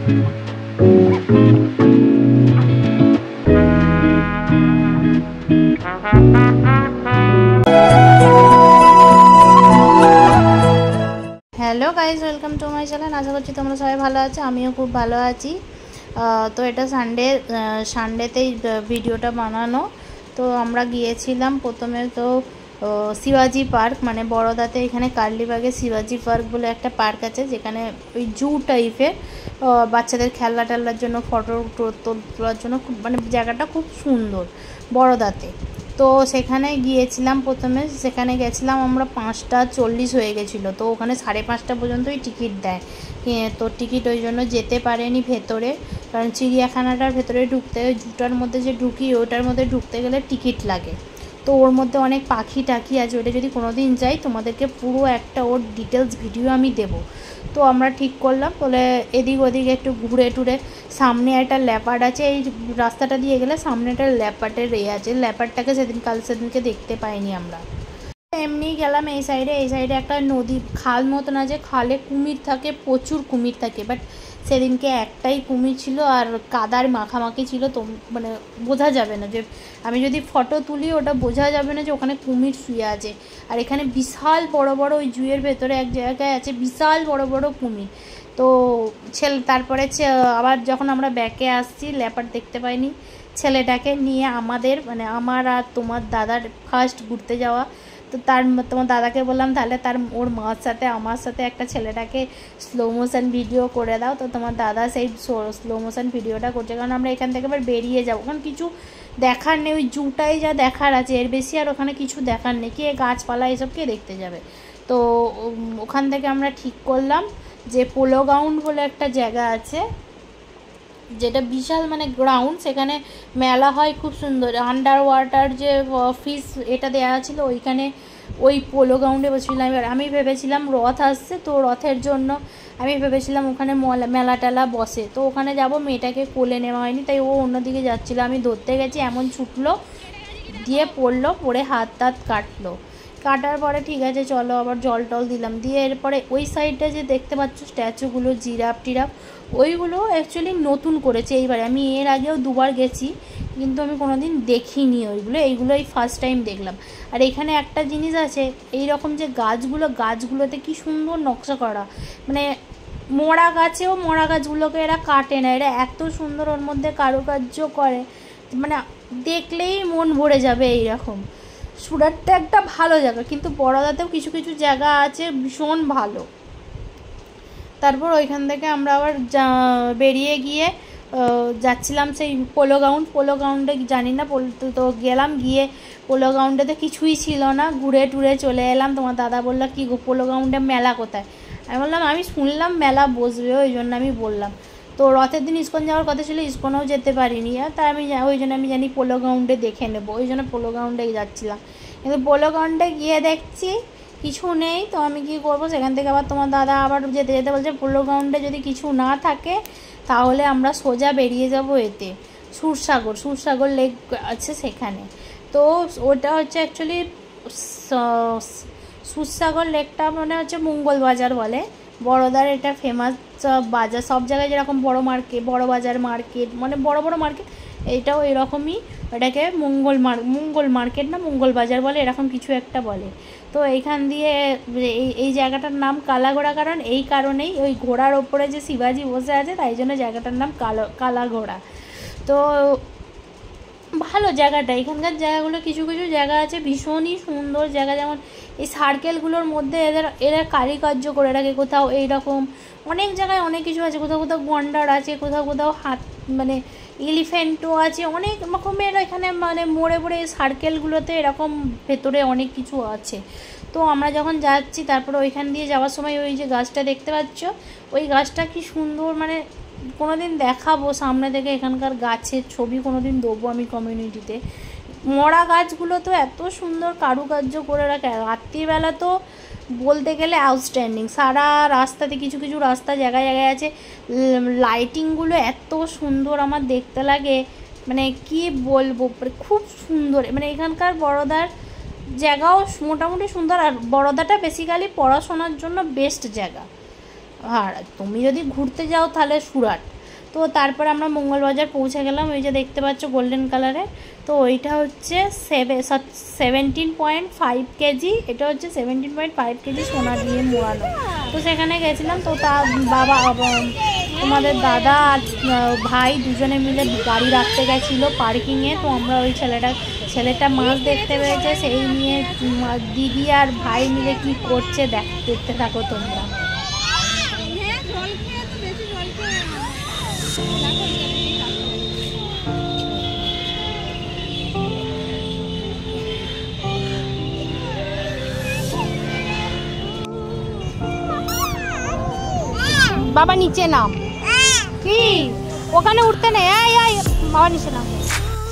Hello guys, welcome to my channel. আশা করছি তোমরা সবাই ভালো আছো, আমিও খুব ভালো আছি। তো এটা সানডেতেই ভিডিওটা বানানো। তো আমরা গিয়েছিলাম প্রথমে তো শিবাজি পার্ক, মানে বড়দাতে এখানে কার্লিবাগে শিবাজি পার্ক বলে একটা পার্ক আছে, যেখানে ওই জু টাইপের বাচ্চাদের খেলনা টেলনার জন্য, ফটো তোলার জন্য খুব, মানে জায়গাটা খুব সুন্দর বড়দাতে। তো সেখানে গিয়েছিলাম প্রথমে, সেখানে গেছিলাম আমরা 5:40 হয়ে গেছিলো। তো ওখানে 5:30 পর্যন্তই টিকিট দেয়। তো টিকিট ওই জন্য যেতে পারেনি ভেতরে, কারণ চিড়িয়াখানাটার ভেতরে ঢুকতে, ওই জুটার মধ্যে যে ঢুকি ওটার মধ্যে ঢুকতে গেলে টিকিট লাগে। তো ওর মধ্যে অনেক পাখি টাখি আছে, ওটা যদি কোনো দিন যাই তোমাদেরকে পুরো একটা ওর ডিটেলস ভিডিও আমি দেবো। তো আমরা ঠিক করলাম, বলে এদিক ওদিক একটু ঘুরে টুরে, সামনে একটা ল্যাপার্ড আছে, এই রাস্তাটা দিয়ে গেলে সামনে একটা ল্যাপার্ডের আছে, ল্যাপার্ডটাকে সেদিনকে দেখতে পাইনি আমরা। এমনি গেলাম এই সাইডে একটা নদী খাল মতন আছে, খালে কুমির থাকে, প্রচুর কুমির থাকে, বাট সেদিনকে একটাই কুমির ছিল আর কাদার মাখামাখি ছিল। তো মানে বোঝা যাবে না, যে আমি যদি ফটো তুলি ওটা বোঝা যাবে না যে ওখানে কুমির শুয়ে আছে। আর এখানে বিশাল বড় বড়, ওই জুয়ের ভেতরে এক জায়গায় আছে বিশাল বড় বড় কুমির। তো তারপরে আবার যখন আমরা ব্যাকে আসছি, ল্যাপার্ড দেখতে পাইনি, ছেলেটাকে নিয়ে মানে আমার আর তোমার দাদার ফার্স্ট ঘুরতে যাওয়া। তো তোমার দাদাকে বললাম তাহলে ওর মার সাথে আমার সাথে একটা ছেলেটাকে স্লো মোশন ভিডিও করে দাও। তো তোমার দাদা সেই স্লো মোশন ভিডিওটা করছে, কারণ আমরা এখান থেকে আবার বেরিয়ে যাবো, কারণ কিছু দেখার নেই, ওই জুটাই যা দেখার আছে, এর বেশি আর ওখানে কিছু দেখার নেই, কে গাছপালা এসব কে দেখতে যাবে। তো ওখান থেকে আমরা ঠিক করলাম যে পোলো গ্রাউন্ড বলে একটা জায়গা আছে, যেটা বিশাল মানে গ্রাউন্ড, সেখানে মেলা হয় খুব সুন্দর। আন্ডার ওয়াটার যে ফিস এটা দেওয়া ছিল, ওইখানে ওই পোলো গ্রাউন্ডে বসেছিলাম। এবার আমি ভেবেছিলাম রথ আসছে, তো রথের জন্য আমি ভেবেছিলাম ওখানে মেলা টেলা বসে, তো ওখানে যাব। মেয়েটাকে কোলে নেওয়া হয়নি, তাই ও অন্যদিকে যাচ্ছিলো, আমি ধরতে গেছি, এমন ছুটলো, দিয়ে পড়ে হাত কাটার পরে ঠিক আছে চলো, আবার জল টল দিলাম, দিয়ে এরপরে ওই সাইডটা যে দেখতে পাচ্ছ স্ট্যাচুগুলো, জিরাফ টিরাফ, ওইগুলো অ্যাকচুয়ালি নতুন করেছে এইবারে। আমি এর আগেও 2বার গেছি, কিন্তু আমি কোনো দিন দেখিনি এইগুলো এই ফার্স্ট টাইম দেখলাম। আর এখানে একটা জিনিস আছে, এই রকম যে গাছগুলোতে কি সুন্দর নকশা করা, মানে মরা গাছগুলোকে এরা কাটে না, এরা এত সুন্দর ওর মধ্যে কারুকার্য করে, মানে দেখলেই মন ভরে যাবে এইরকম। সুরাটটা একটা ভালো জায়গা, কিন্তু বড়দাতেও কিছু কিছু জায়গা আছে ভীষণ ভালো। তারপর ওইখান থেকে আমরা আবার বেরিয়ে গিয়ে যাচ্ছিলাম সেই পোলো গ্রাউন্ডে, জানি না তো গেলাম, গিয়ে পোলো গ্রাউন্ডেতে কিছুই ছিল না, ঘুরে টুরে চলে এলাম। তোমার দাদা বললো কি গো, পোলো গ্রাউন্ডে মেলা কোথায়? আমি বললাম আমি শুনলাম মেলা বসবে, ওই জন্য আমি বললাম। তো রথের দিন ইস্কন যাওয়ার কথা ছিল, ইস্কনেও যেতে পারিনি, তাই ওই জন্য আমি জানি পোলো গ্রাউন্ডে দেখে নেবো, ওই জন্য পোলো গ্রাউন্ডেই যাচ্ছিলাম। কিন্তু পোলো গ্রাউন্ডে গিয়ে দেখছি কিছু নেই। তো আমি কি করব, সেখান থেকে আবার তোমার দাদা আবার যেতে যেতে বলছে পোলো গ্রাউন্ডে যদি কিছু না থাকে তাহলে আমরা সোজা বেরিয়ে যাব এতে সুরসাগর লেক আছে সেখানে। তো ওটা হচ্ছে অ্যাকচুয়ালি সুরসাগর লেকটা মানে হচ্ছে মঙ্গল বাজার বলে, বড়দার এটা ফেমাস বাজার। সব জায়গায় যেরকম বড় বাজার মার্কেট, মানে বড় বড় মার্কেট, এইটাও এরকমই, এটাকে মঙ্গল মার্কেট না মঙ্গল বাজার বলে, এরকম কিছু একটা বলে। তো এইখান দিয়ে এই জায়গাটার নাম কালাঘোড়া, কারণ এই কারণেই ওই ঘোড়ার ওপরে যে শিবাজি বসে আছে, তাই জন্য জায়গাটার নাম কালাঘোড়া। তো ভালো জায়গাটা, এখানকার জায়গাগুলো কিছু কিছু জায়গা আছে ভীষণই সুন্দর জায়গা, যেমন এই সার্কেলগুলোর মধ্যে এরা কারিকার্য করে রাখে, কোথাও এইরকম অনেক জায়গায় অনেক কিছু আছে, কোথাও গন্ডার আছে, কোথাও হাত মানে এলিফ্যান্টও আছে, অনেক রকমের এখানে মানে মোড়ে এই সার্কেলগুলোতে এরকম ভেতরে অনেক কিছু আছে। তো আমরা যখন যাচ্ছি, তারপরে ওইখান দিয়ে যাওয়ার সময় ওই যে গাছটা দেখতে পাচ্ছ, ওই গাছটা কি সুন্দর, মানে কোনো দিন দেখাবো সামনে থেকে, এখানকার গাছের ছবি কোনো দিন দেবো আমি কমিউনিটিতে। মরা গাছগুলো তো এত সুন্দর কারুকার্য করে রাখে, রাত্রিবেলা তো বলতে গেলে আউটস্ট্যান্ডিং। সারা রাস্তাতে কিছু কিছু রাস্তা জায়গায় আছে, লাইটিংগুলো এত সুন্দর আমার দেখতে লাগে, মানে কি বলবো, খুব সুন্দর। মানে এখানকার বড়দার জায়গাও মোটামুটি সুন্দর, আর বড়দাটা বেসিক্যালি পড়াশোনার জন্য বেস্ট জায়গা। আর তুমি যদি ঘুরতে যাও তাহলে সুরাট, তো তারপর আমরা মঙ্গলবাজার পৌঁছে গেলাম। ওই যে দেখতে পাচ্ছ গোল্ডেন কালারের, তো ওইটা হচ্ছে 17.5 কেজি, এটা হচ্ছে 17.5 কেজি সোনা দিয়ে মোড়ানো। তো সেখানে গেছিলাম। তো তা বাবা তোমাদের দাদা আর ভাই দুজনে মিলে গাড়ি রাখতে গেছিলো পার্কিংয়ে। তো আমরা ওই ছেলেটা মাছ দেখতে পেয়েছে, সেই নিয়ে দিদি আর ভাই মিলে কি করছে দেখতে থাকো তোমরা। বাবা নিচে নাম, কি ওখানে উঠতে নেই, বাবা নিচে নাম।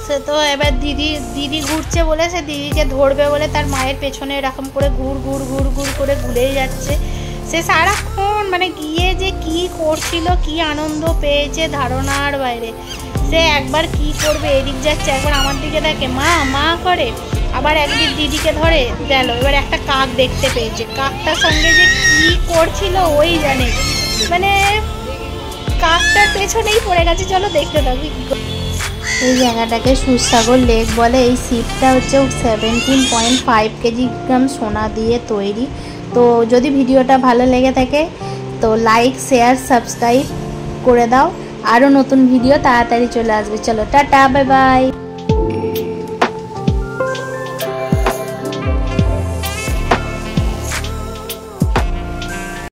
সে তো এবার দিদি ঘুরছে বলে সে দিদিকে ধরবে বলে তার মায়ের পেছনে এরকম করে ঘুর করে ঘুরেই যাচ্ছে। সে সারাক্ষণ মানে গিয়ে যে কি করছিল, কি আনন্দ পেয়েছে ধারণার বাইরে। সে একবার কি করবে এদিক যাচ্ছে, একবার আমার দিকে দেখে মা করে, আবার একদিক দিদিকে ধরে গেল। এবার একটা কাক দেখতে পেয়েছে, কাকটার সঙ্গে যে কি করছিল ওই জানে, মানে কাকটার পেছনেই পড়ে গেছে। চলো দেখতে থাকি। এই জায়গাটাকে সুসাগর লেক বলে। এই শিপটা হচ্ছে 17.5 গ্রাম সোনা দিয়ে তৈরি। তো যদি ভিডিওটা ভালো লেগে থাকে তো লাইক শেয়ার সাবস্ক্রাইব করে দাও, আরও নতুন ভিডিও তাড়াতাড়ি চলে আসবে। চলো টাটা, বাই বাই।